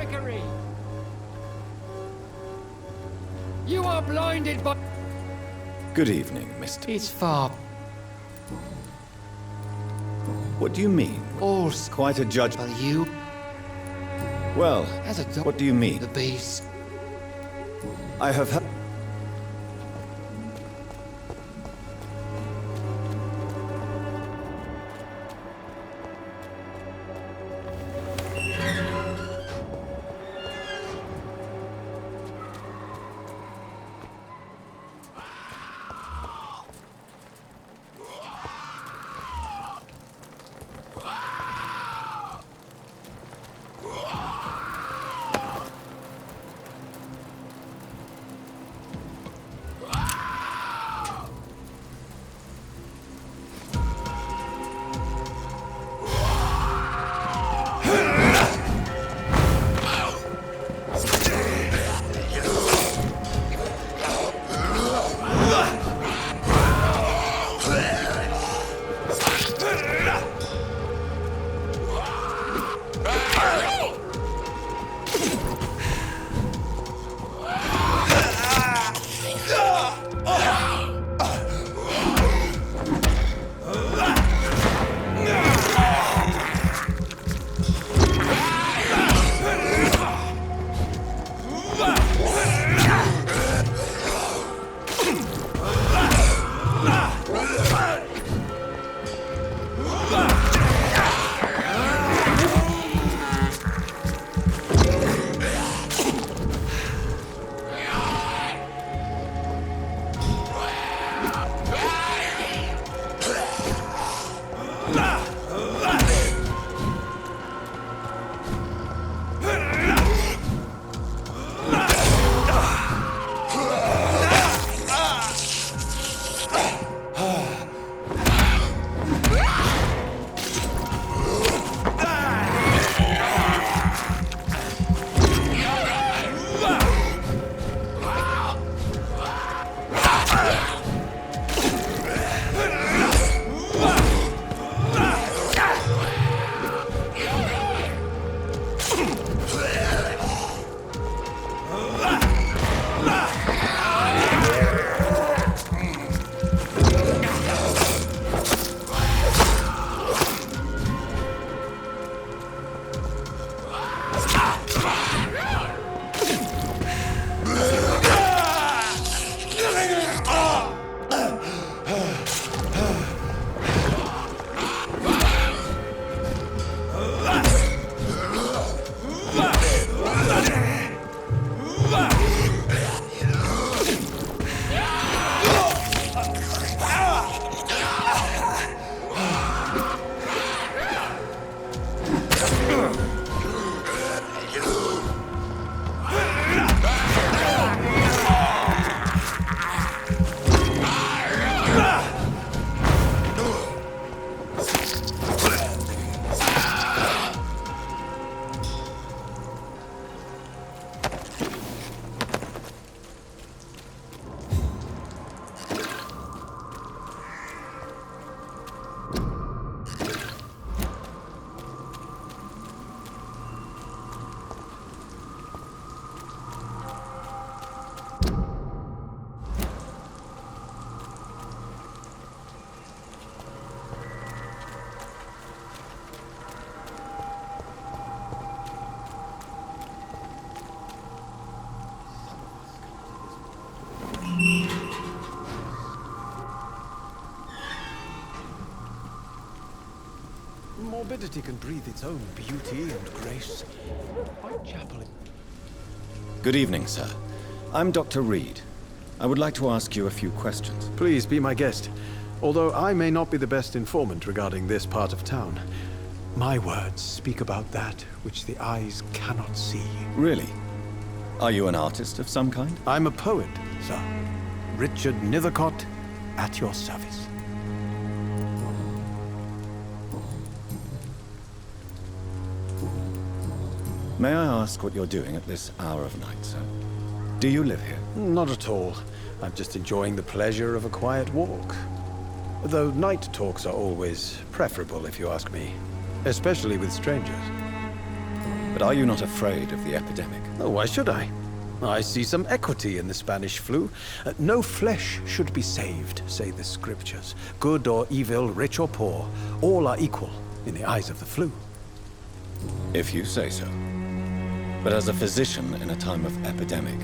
trickery! You are blinded by... Good evening, Mr. It's far... What do you mean? all... Quite a judge. Well, you... Well, as a dog... what do you mean? The beast... I have heard... Morbidity can breathe its own beauty and grace. Whitechapel. Good evening, sir. I'm Dr. Reed. I would like to ask you a few questions. Please be my guest. Although I may not be the best informant regarding this part of town, my words speak about that which the eyes cannot see. Really? Are you an artist of some kind? I'm a poet, sir. Richard Nethercott, at your service. May I ask what you're doing at this hour of night, sir? Do you live here? Not at all. I'm just enjoying the pleasure of a quiet walk. Though night talks are always preferable, if you ask me. Especially with strangers. But But are you not afraid of the epidemic? Oh, why should I? I see some equity in the Spanish flu. No flesh should be saved, say the scriptures. Good or evil, rich or poor, all are equal in the eyes of the flu. If you say so. But as a physician in a time of epidemic,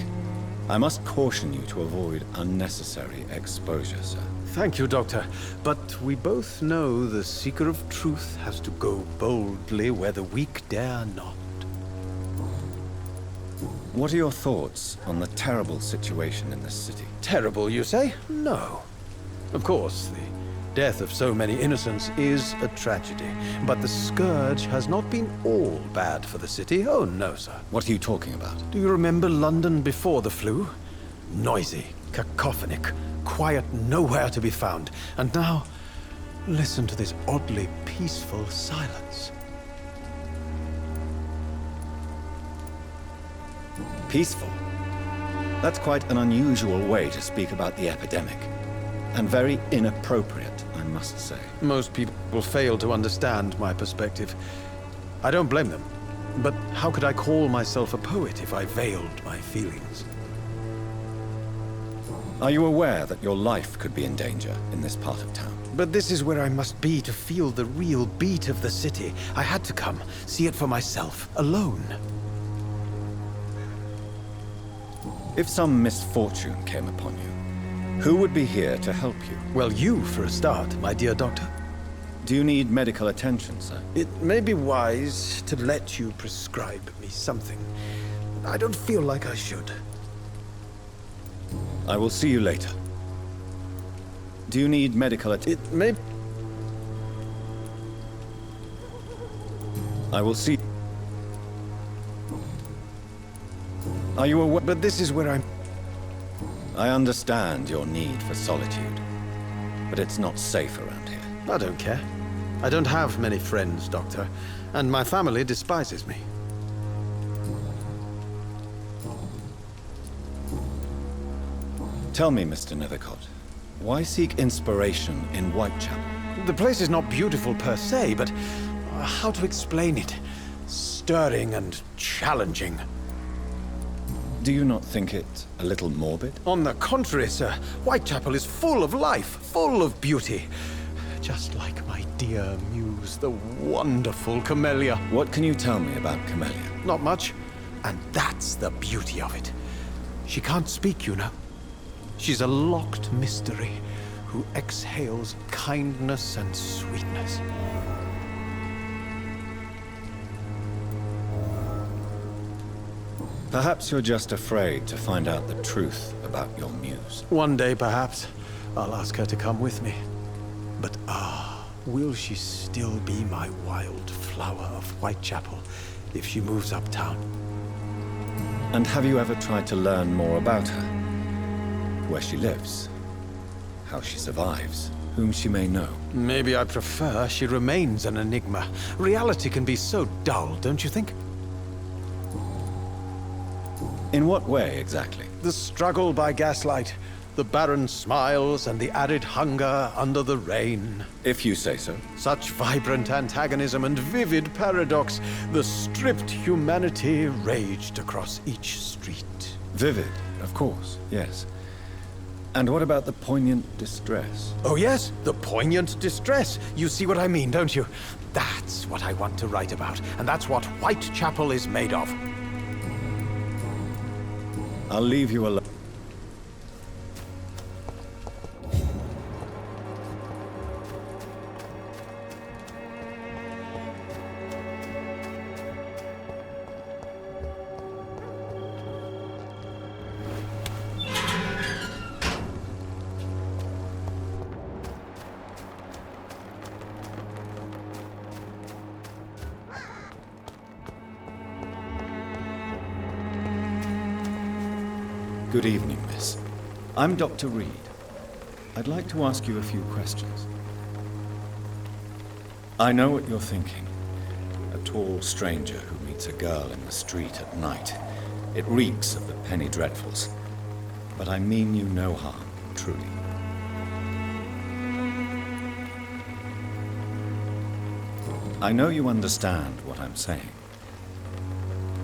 I must caution you to avoid unnecessary exposure, sir. Thank you, Doctor. But we both know the seeker of truth has to go boldly where the weak dare not. What are your thoughts on the terrible situation in this city? Terrible, you say? No. Of course, the death of so many innocents is a tragedy. But the scourge has not been all bad for the city. Oh, no, sir. What are you talking about? Do you remember London before the flu? Noisy, cacophonic, quiet nowhere to be found. And now, listen to this oddly peaceful silence. Peaceful? That's quite an unusual way to speak about the epidemic. And very inappropriate, I must say. Most people fail to understand my perspective. I don't blame them. But how could I call myself a poet if I veiled my feelings? Are you aware that your life could be in danger in this part of town? But this is where I must be to feel the real beat of the city. I had to come, see it for myself, alone. If some misfortune came upon you, who would be here to help you? Well, you for a start, my dear doctor. Do you need medical attention, sir? It may be wise to let you prescribe me something. I don't feel like I should. I will see you later. Do you need medical attention? It may... I will see... Are you aware? But this is where I'm... I understand your need for solitude, but it's not safe around here. I don't care. I don't have many friends, Doctor, and my family despises me. Tell me, Mr. Nethercott, why seek inspiration in Whitechapel? The place is not beautiful per se, but how to explain it? Stirring and challenging. Do you not think it a little morbid? On the contrary, sir, Whitechapel is full of life, full of beauty. Just like my dear muse, the wonderful Camellia. What can you tell me about Camellia? Not much, and that's the beauty of it. She can't speak, you know. She's a locked mystery who exhales kindness and sweetness. Perhaps you're just afraid to find out the truth about your muse. One day, perhaps, I'll ask her to come with me. But will she still be my wild flower of Whitechapel if she moves uptown? And have you ever tried to learn more about her? Where she lives? How she survives? Whom she may know? Maybe I prefer she remains an enigma. Reality can be so dull, don't you think? In what way, exactly? The struggle by gaslight, the barren smiles and the arid hunger under the rain. If you say so. Such vibrant antagonism and vivid paradox, the stripped humanity raged across each street. Vivid, of course, yes. And what about the poignant distress? Oh yes, the poignant distress. You see what I mean, don't you? That's what I want to write about, and that's what Whitechapel is made of. I'll leave you alone. Good evening, miss. I'm Dr. Reed. I'd like to ask you a few questions. I know what you're thinking. A tall stranger who meets a girl in the street at night. It reeks of the penny dreadfuls. But I mean you no harm, truly. I know you understand what I'm saying.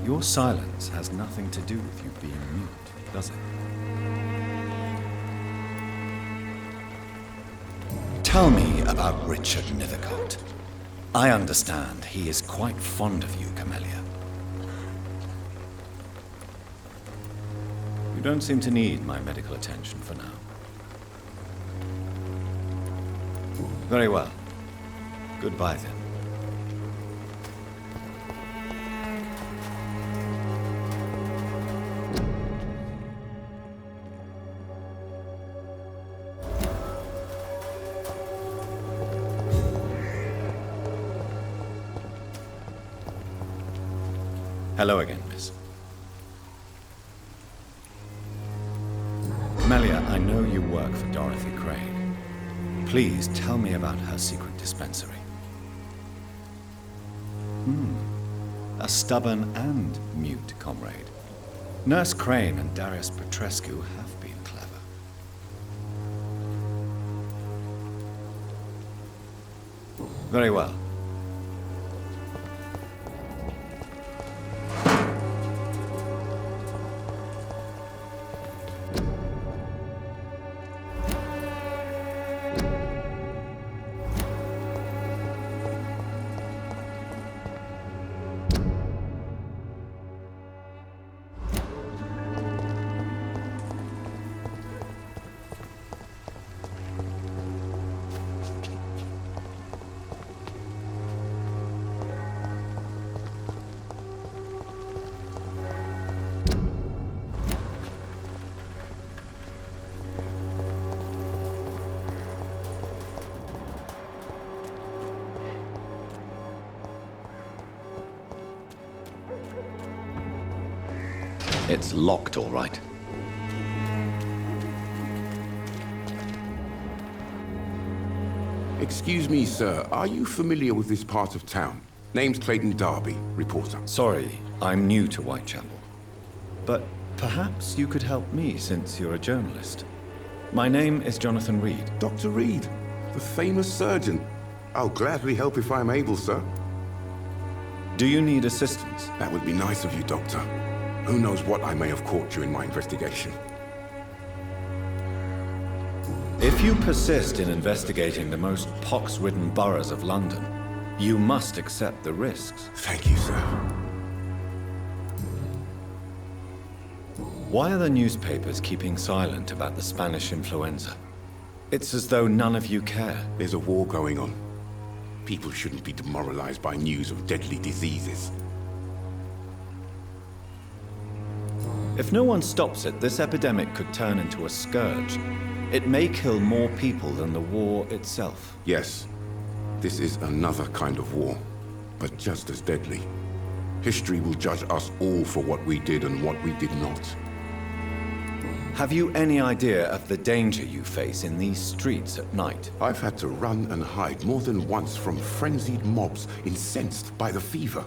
Your silence has nothing to do with you being mute, does it? Tell me about Richard Nethercott. I understand he is quite fond of you, Camellia. You don't seem to need my medical attention for now. Very well. Goodbye then. Hello again, miss. Camellia, I know you work for Dorothy Crane. Please tell me about her secret dispensary. A stubborn and mute comrade. Nurse Crane and Darius Petrescu have been clever. Very well. It's locked, all right. Excuse me, sir. Are you familiar with this part of town? Name's Clayton Darby, reporter. Sorry, I'm new to Whitechapel. But perhaps you could help me since you're a journalist. My name is Jonathan Reed. Dr. Reed, the famous surgeon. I'll gladly help if I'm able, sir. Do you need assistance? That would be nice of you, Doctor. Who knows what I may have caught during my investigation. If you persist in investigating the most pox-ridden boroughs of London, you must accept the risks. Thank you, sir. Why are the newspapers keeping silent about the Spanish influenza? It's as though none of you care. There's a war going on. People shouldn't be demoralized by news of deadly diseases. If no one stops it, this epidemic could turn into a scourge. It may kill more people than the war itself. Yes, this is another kind of war, but just as deadly. History will judge us all for what we did and what we did not. Have you any idea of the danger you face in these streets at night? I've had to run and hide more than once from frenzied mobs incensed by the fever.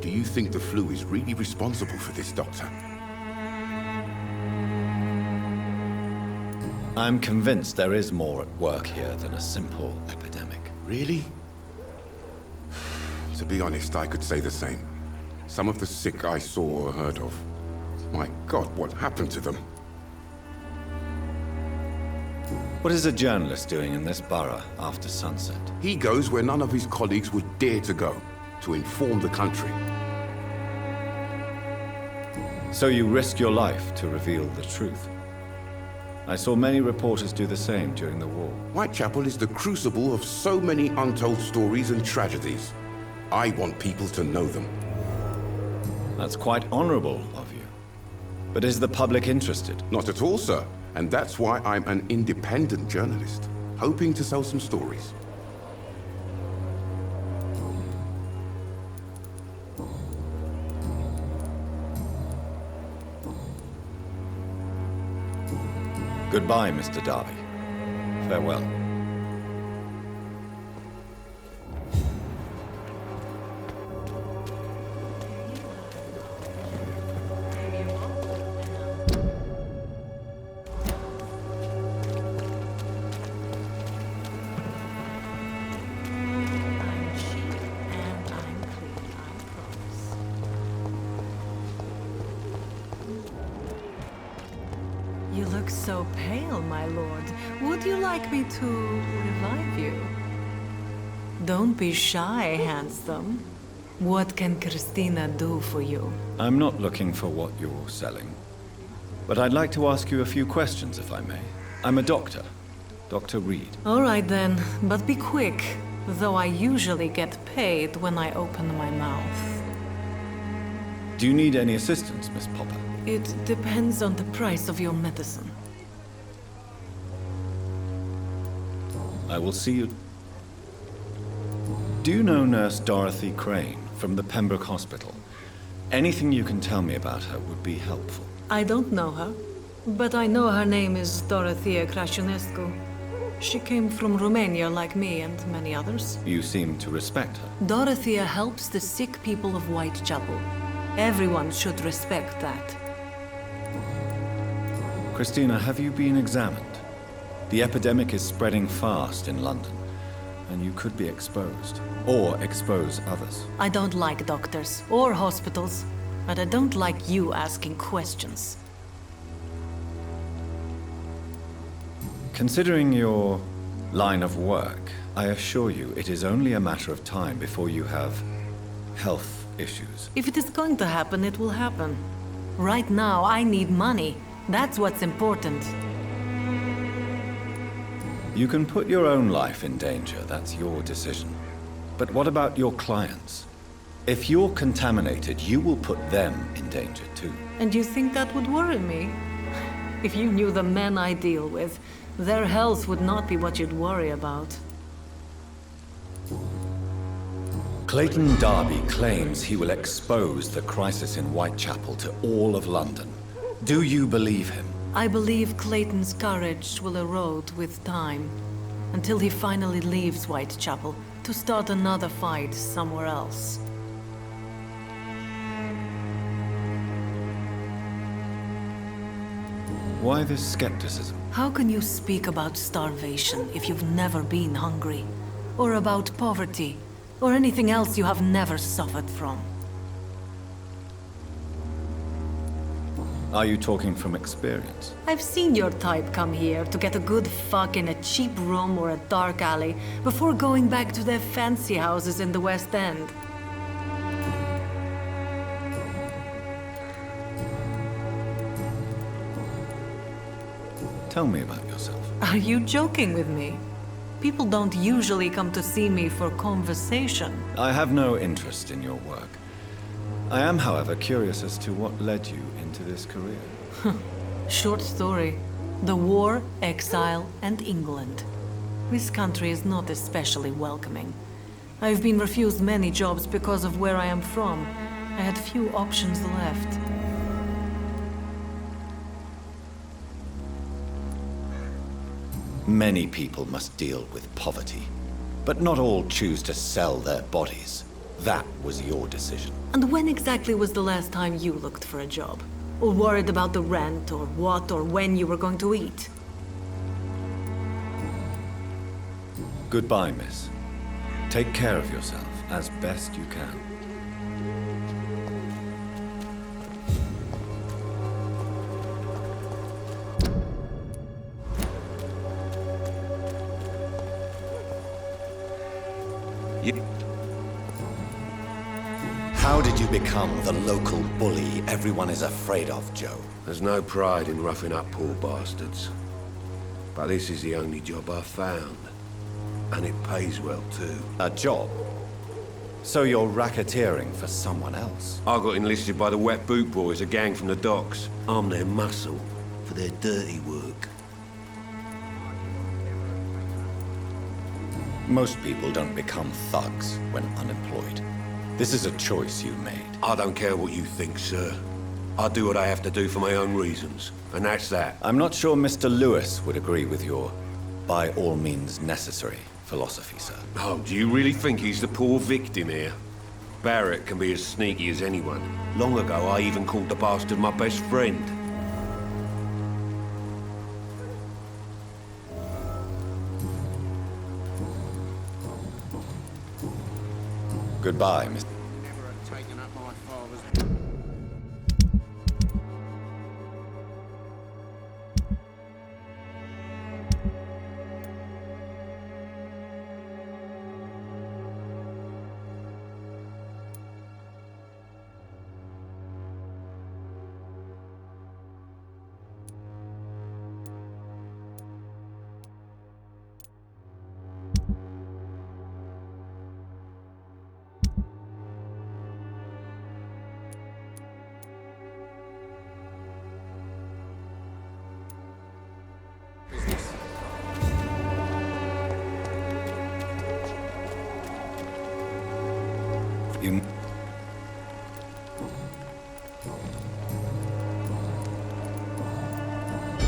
Do you think the flu is really responsible for this, Doctor? I'm convinced there is more at work here than a simple epidemic. Really? To be honest, I could say the same. Some of the sick I saw or heard of. My God, what happened to them? What is a journalist doing in this borough after sunset? He goes where none of his colleagues would dare to go, to inform the country. So you risk your life to reveal the truth. I saw many reporters do the same during the war. Whitechapel is the crucible of so many untold stories and tragedies. I want people to know them. That's quite honorable of you. But is the public interested? Not at all, sir. And that's why I'm an independent journalist, hoping to sell some stories. Goodbye, Mr. Darby. Farewell. You look so pale, my lord. Would you like me to revive you? Don't be shy, handsome. What can Christina do for you? I'm not looking for what you're selling. But I'd like to ask you a few questions, if I may. I'm a doctor. Dr. Reed. All right then, but be quick. Though I usually get paid when I open my mouth. Do you need any assistance, Miss Popper? It depends on the price of your medicine. I will see you. Do you know Nurse Dorothy Crane from the Pembroke Hospital? Anything you can tell me about her would be helpful. I don't know her, but I know her name is Dorothea Crăciunescu. She came from Romania like me and many others. You seem to respect her. Dorothea helps the sick people of Whitechapel. Everyone should respect that. Christina, have you been examined? The epidemic is spreading fast in London, and you could be exposed, or expose others. I don't like doctors or hospitals, but I don't like you asking questions. Considering your line of work, I assure you it is only a matter of time before you have health issues. If it is going to happen, it will happen. Right now, I need money. That's what's important. You can put your own life in danger, that's your decision. But what about your clients? If you're contaminated, you will put them in danger too. And you think that would worry me? If you knew the men I deal with, their health would not be what you'd worry about. Clayton Darby claims he will expose the crisis in Whitechapel to all of London. Do you believe him? I believe Clayton's courage will erode with time, until he finally leaves Whitechapel to start another fight somewhere else. Why this skepticism? How can you speak about starvation if you've never been hungry? Or about poverty? Or anything else you have never suffered from? Are you talking from experience? I've seen your type come here to get a good fuck in a cheap room or a dark alley before going back to their fancy houses in the West End. Tell me about yourself. Are you joking with me? People don't usually come to see me for conversation. I have no interest in your work. I am, however, curious as to what led you into this career. Short story. The war, exile, and England. This country is not especially welcoming. I've been refused many jobs because of where I am from. I had few options left. Many people must deal with poverty, but not all choose to sell their bodies. That was your decision. And when exactly was the last time you looked for a job? Or worried about the rent, or what, or when you were going to eat? Goodbye, miss. Take care of yourself as best you can. How did you become the local bully everyone is afraid of, Joe? There's no pride in roughing up poor bastards. But this is the only job I've found. And it pays well, too. A job? So you're racketeering for someone else? I got enlisted by the Wet Boot Boys, a gang from the docks. I'm their muscle for their dirty work. Most people don't become thugs when unemployed. This is a choice you made. I don't care what you think, sir. I do what I have to do for my own reasons, and that's that. I'm not sure Mr. Lewis would agree with your by all means necessary philosophy, sir. Oh, do you really think he's the poor victim here? Barrett can be as sneaky as anyone. Long ago, I even called the bastard my best friend. Goodbye, Mr.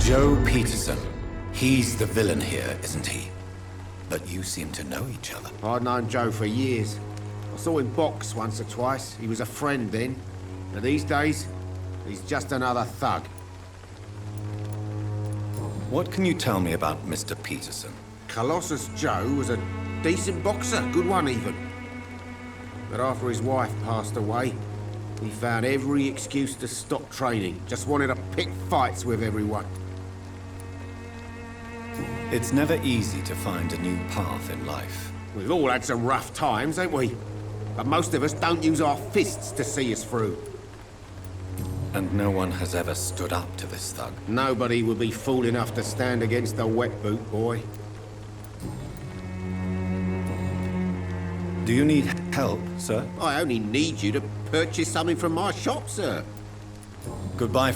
Joe Peterson. He's the villain here, isn't he? But you seem to know each other. I'd known Joe for years. I saw him box once or twice. He was a friend then. But these days, he's just another thug. What can you tell me about Mr. Peterson? Colossus Joe was a decent boxer, good one even. But after his wife passed away, he found every excuse to stop training. Just wanted to pick fights with everyone. It's never easy to find a new path in life. We've all had some rough times, ain't we? But most of us don't use our fists to see us through. And no one has ever stood up to this thug. Nobody would be fool enough to stand against a wet boot boy. Do you need help, sir? I only need you to purchase something from my shop, sir. Goodbye.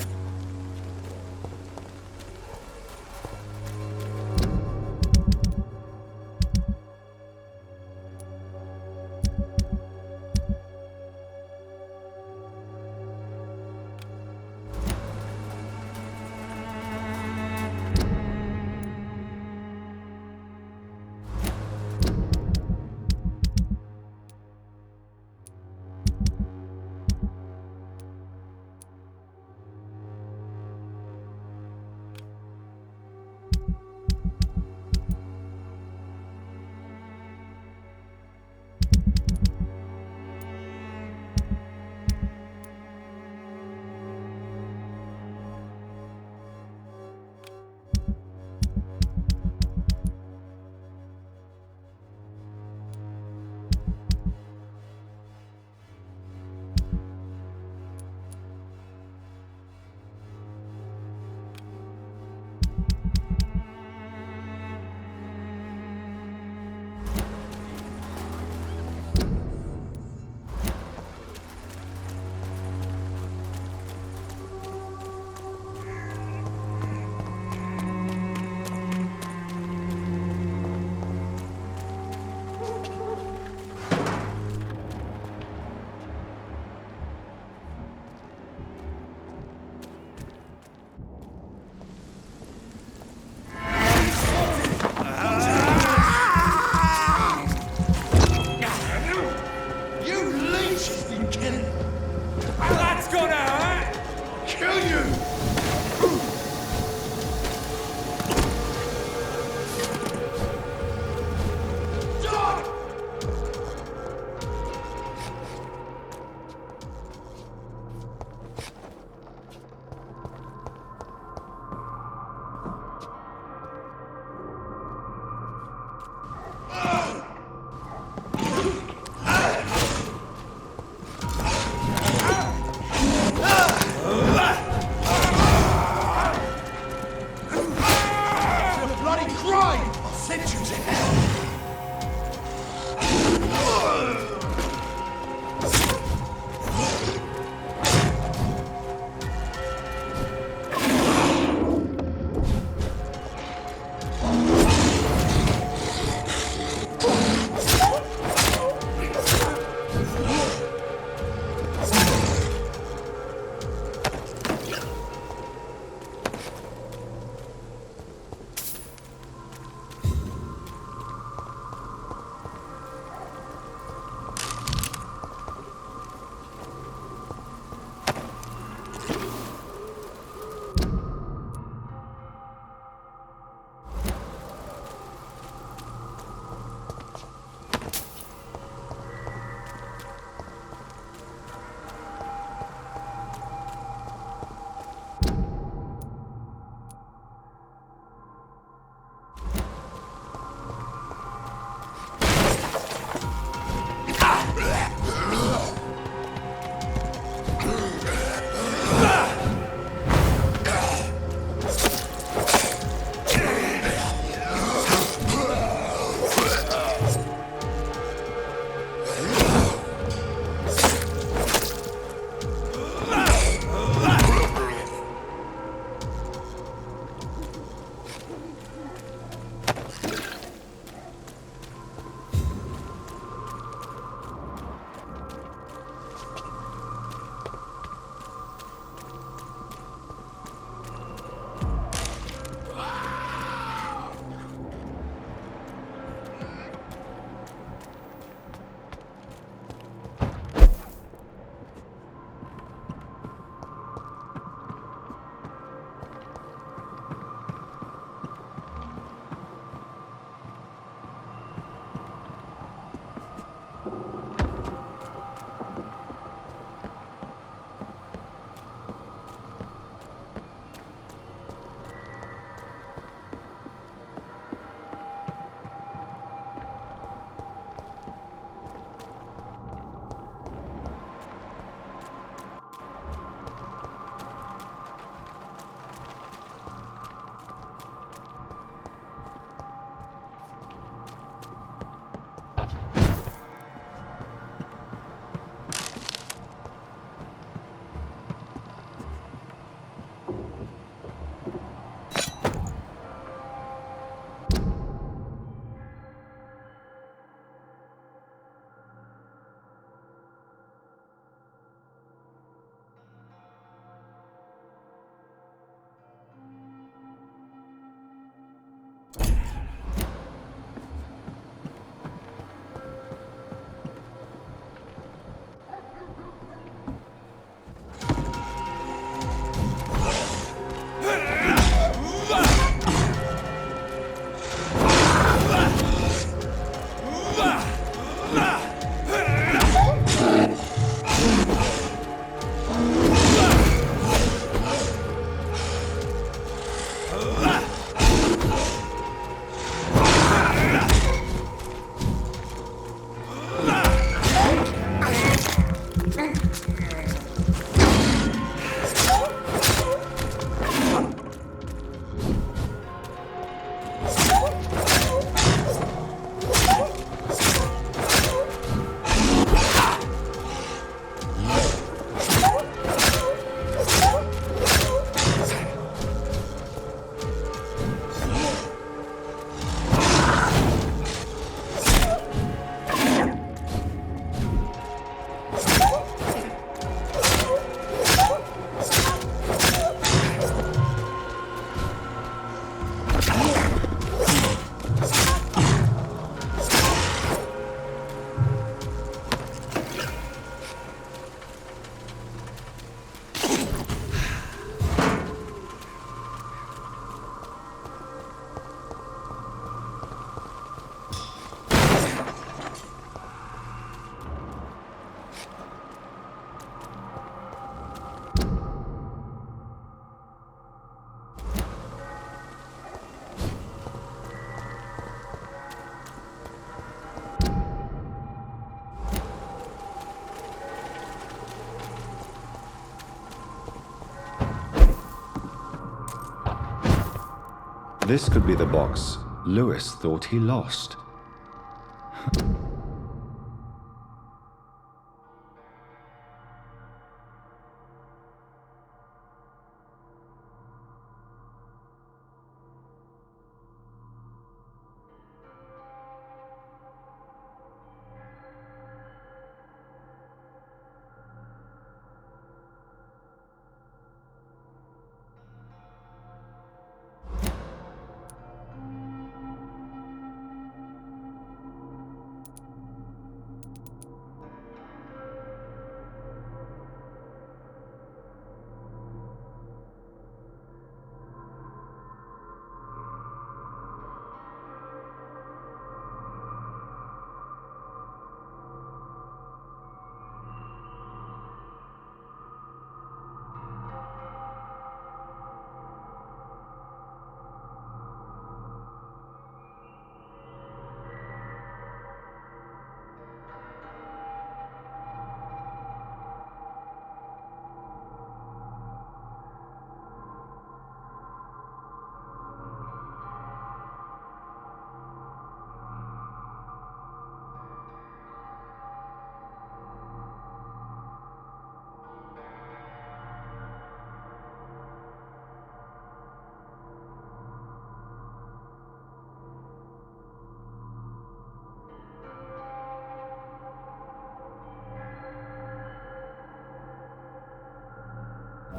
This could be the box Lewis thought he lost.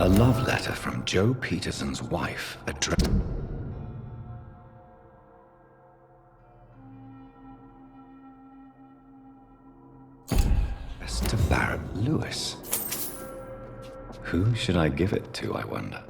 A love letter from Joe Peterson's wife, addressed to Barrett Lewis. Who should I give it to, I wonder?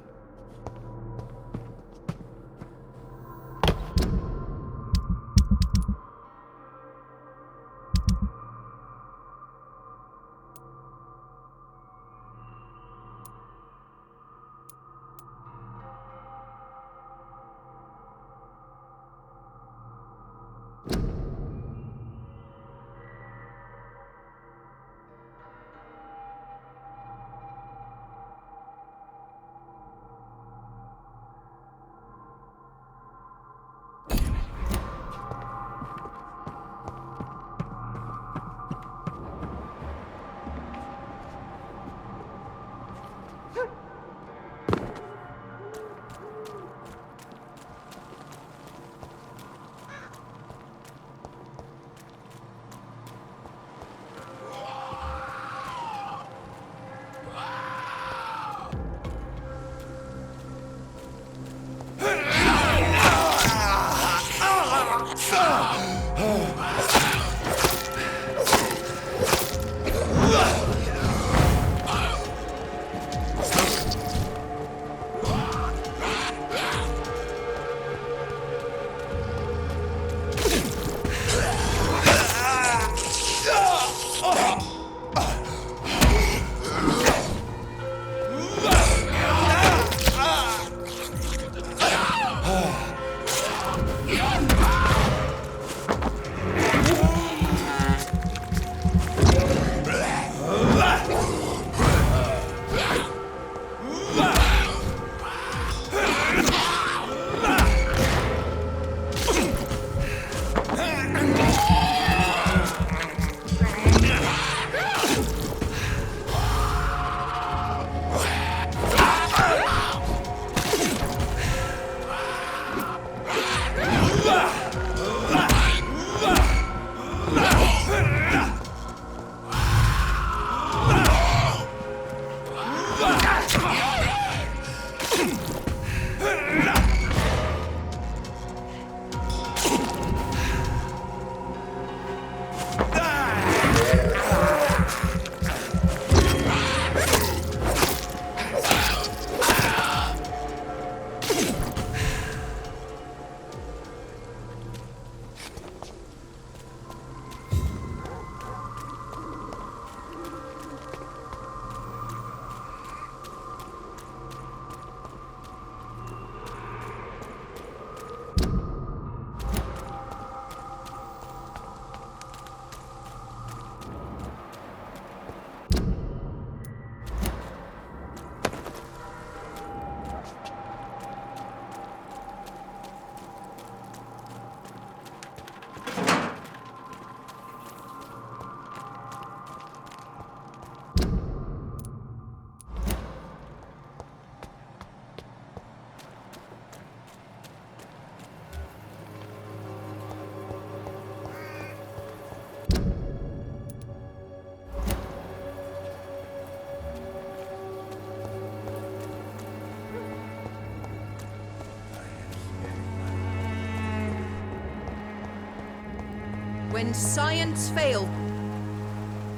When science fails.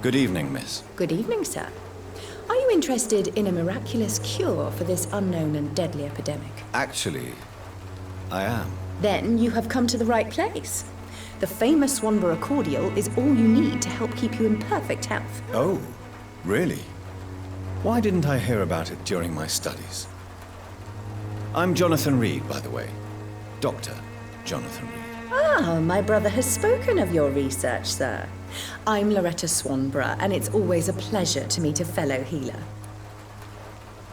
Good evening, miss. Good evening, sir. Are you interested in a miraculous cure for this unknown and deadly epidemic? Actually, I am. Then you have come to the right place. The famous Swanborough cordial is all you need to help keep you in perfect health. Oh, really? Why didn't I hear about it during my studies? I'm Jonathan Reed, by the way. Dr. Jonathan Reed. Ah, my brother has spoken of your research, sir. I'm Loretta Swanborough, and it's always a pleasure to meet a fellow healer.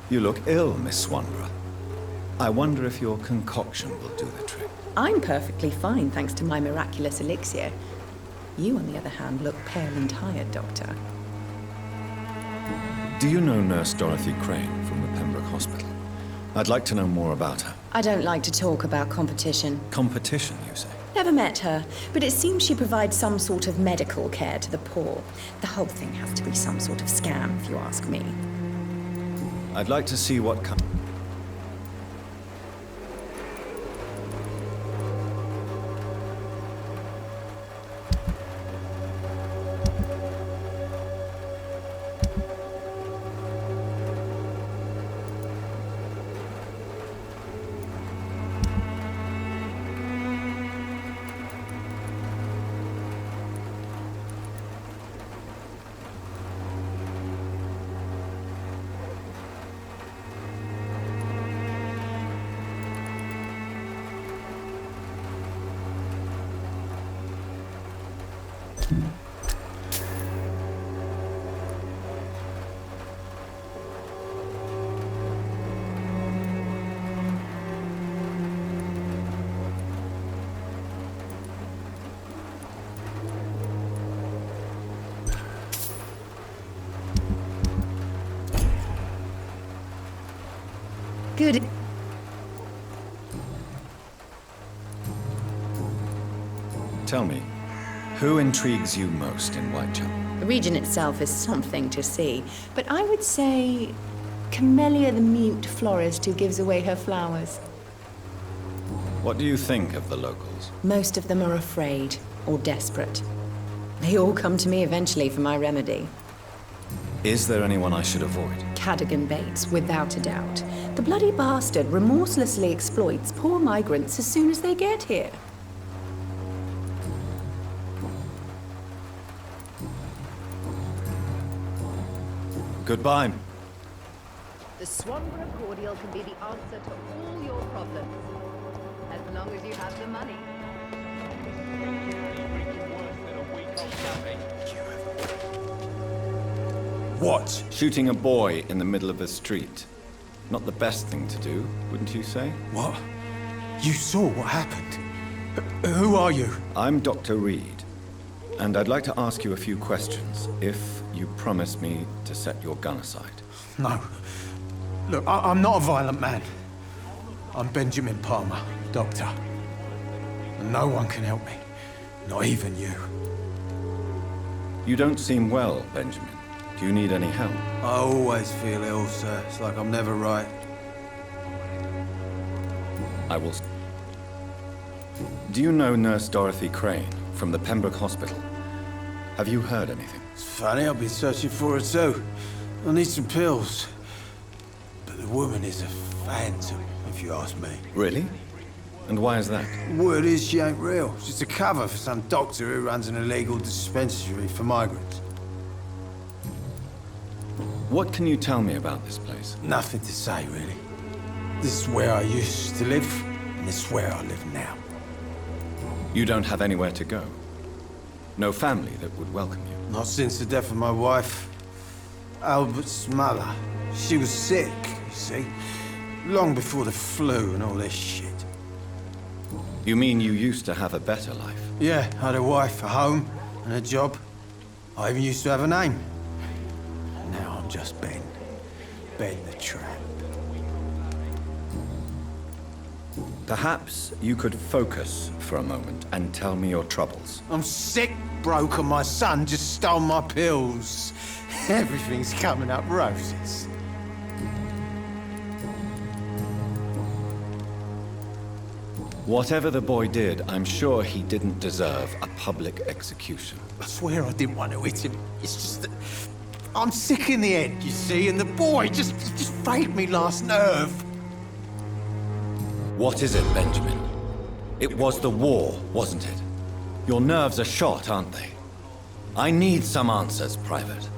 You look ill, Miss Swanborough. I wonder if your concoction will do the trick. I'm perfectly fine, thanks to my miraculous elixir. You, on the other hand, look pale and tired, Doctor. Do you know Nurse Dorothy Crane from the Pembroke Hospital? I'd like to know more about her. I don't like to talk about competition. Competition, you say? Never met her, but it seems she provides some sort of medical care to the poor. The whole thing has to be some sort of scam, if you ask me. I'd like to see what comes. Good. Tell me, who intrigues you most in Whitechapel? The region itself is something to see, but I would say Camellia the mute florist who gives away her flowers. What do you think of the locals? Most of them are afraid or desperate. They all come to me eventually for my remedy. Is there anyone I should avoid? Cadogan Bates, without a doubt. The bloody bastard remorselessly exploits poor migrants as soon as they get here. Goodbye. The Swanborough cordial can be the answer to all your problems. As long as you have the money. What? Shooting a boy in the middle of a street. Not the best thing to do, wouldn't you say? What? You saw what happened? Who are you? I'm Dr. Reed, and I'd like to ask you a few questions, if you promise me to set your gun aside. No. Look, I'm not a violent man. I'm Benjamin Palmer, doctor. And no one can help me. Not even you. You don't seem well, Benjamin. Do you need any help? I always feel ill, sir. It's like I'm never right. I will... Do you know Nurse Dorothy Crane from the Pembroke Hospital? Have you heard anything? It's funny, I've been searching for her too. I need some pills. But the woman is a phantom, if you ask me. Really? And why is that? Word is she ain't real. She's a cover for some doctor who runs an illegal dispensary for migrants. What can you tell me about this place? Nothing to say, really. This is where I used to live, and this is where I live now. You don't have anywhere to go? No family that would welcome you? Not since the death of my wife, Albert's mother. She was sick, you see. Long before the flu and all this shit. You mean you used to have a better life? Yeah, I had a wife, a home, and a job. I even used to have a name. Now I'm just Ben. Ben the Tramp. Perhaps you could focus for a moment and tell me your troubles. I'm sick, broke, and my son just stole my pills. Everything's coming up roses. Whatever the boy did, I'm sure he didn't deserve a public execution. I swear I didn't want to hit him. It's just that I'm sick in the head, you see, and the boy just frayed me last nerve. What is it, Benjamin? It was the war, wasn't it? Your nerves are shot, aren't they? I need some answers, Private.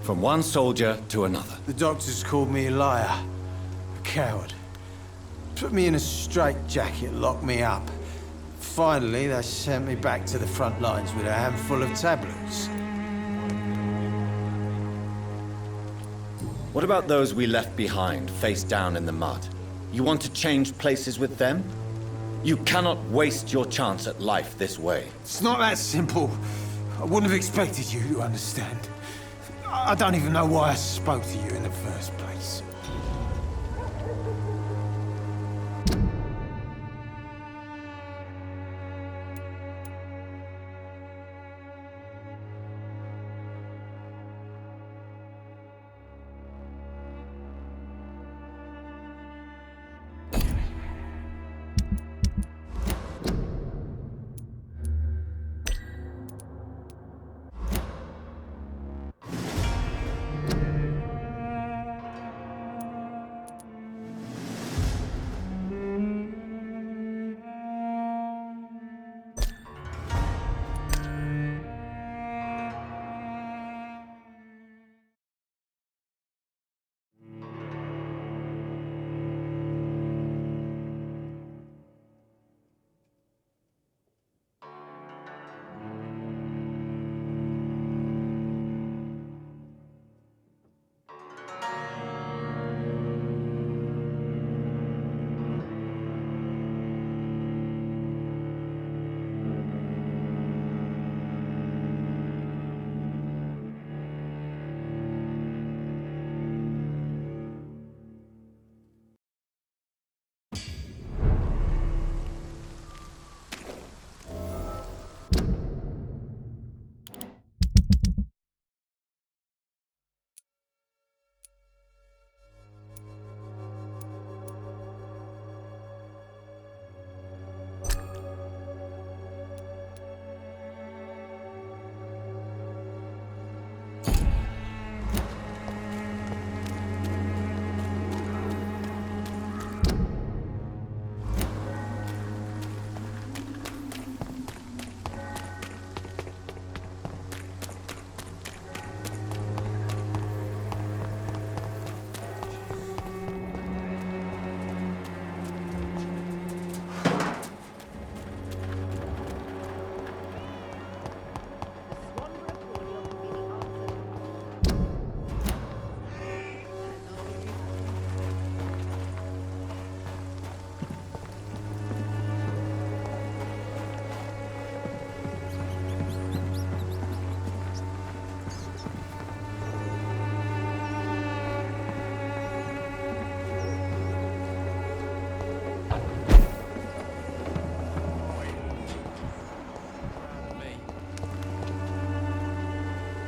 From one soldier to another. The doctors called me a liar, a coward. Put me in a straitjacket, locked me up. Finally, they sent me back to the front lines with a handful of tablets. What about those we left behind, face down in the mud? You want to change places with them? You cannot waste your chance at life this way. It's not that simple. I wouldn't have expected you to understand. I don't even know why I spoke to you in the first place.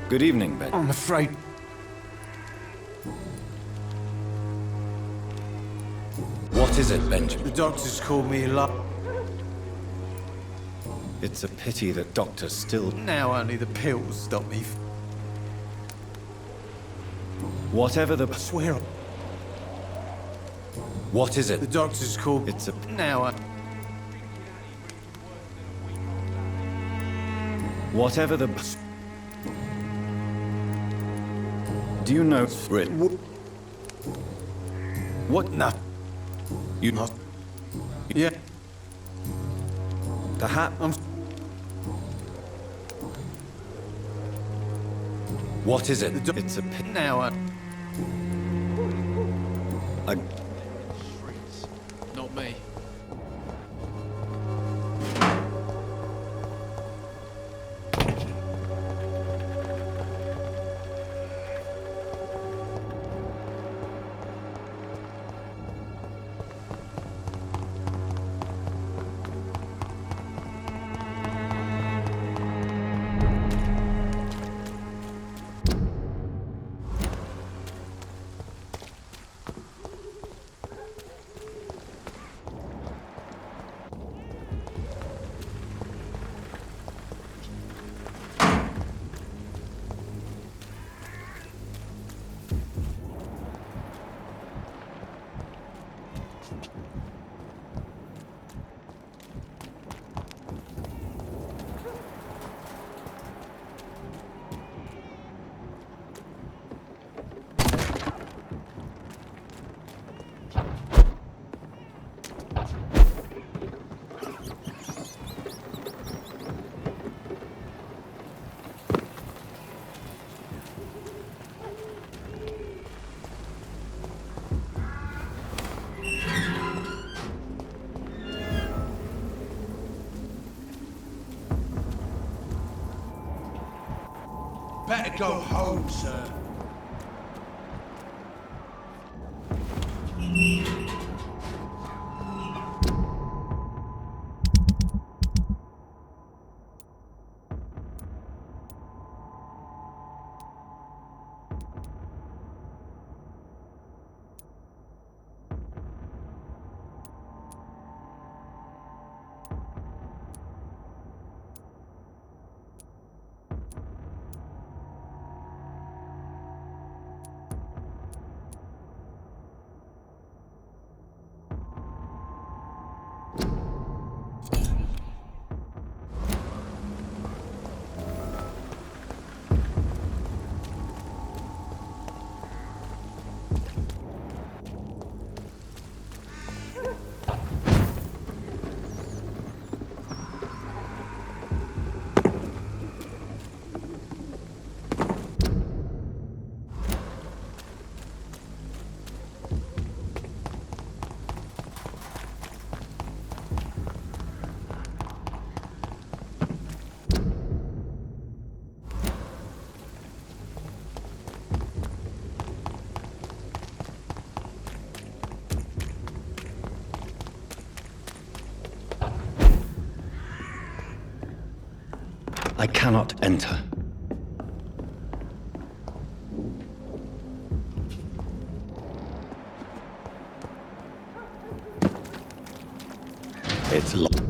Good evening, Ben. I'm afraid... What is it, Benjamin? The doctors called me a liar. It's a pity that doctors still... Now only the pills stop me. Whatever the... I swear... What is it? The doctors called... It's a... Now I... Whatever the... Do you know... Rit? What? No. You... Not... Yeah. Perhaps... I'm... What is it? It's a... Now I... A... Not me. Go home, sir. I cannot enter. It's locked.